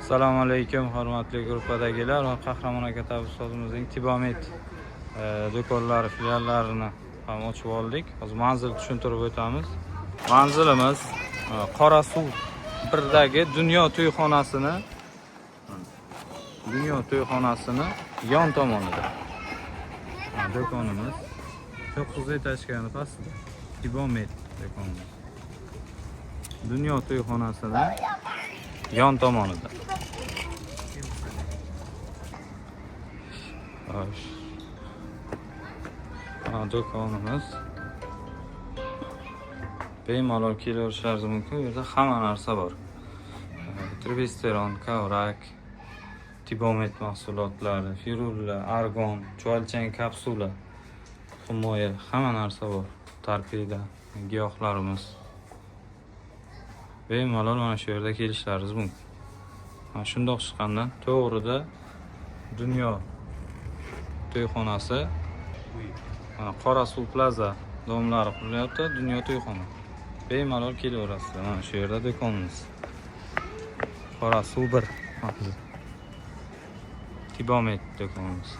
Assalomu alaykum hurmatli gruppadagilar va Qahramon aka ustozimizning Tibomet do'konlari filiallarini ham ochib oldik. Hozir manzil tushuntirib o'tamiz. Manzilimiz Qorasuv 1dagi Dunyo to'yxonasini yon tomonida. Do'konimiz 9 etajkani pastida. Tibomet do'konimiz. Dunyo to'yxonasida yon tomonida. Do'konimiz bemalol kelaverishlaringiz mumkin. Bu yerda hamma narsa bor. Restoran, kavrak, Tibomet mahsulotlari, firullar, argon, chuvalchang kapsula, himoya, hamma narsa bor. Torpeda, giyohlarimiz. Bemalol mana shu yerda kelishlaringiz mumkin. Shundoq chiqqandan to'g'rida Dunyo to'yxonasi Qorasuv Plaza domlari qurilyapti. Dunyo to'yxona. Bemalol kelaverasizlar. Mana shu yerda do'konimiz. Qorasuv 1 Tibomet do'konimiz.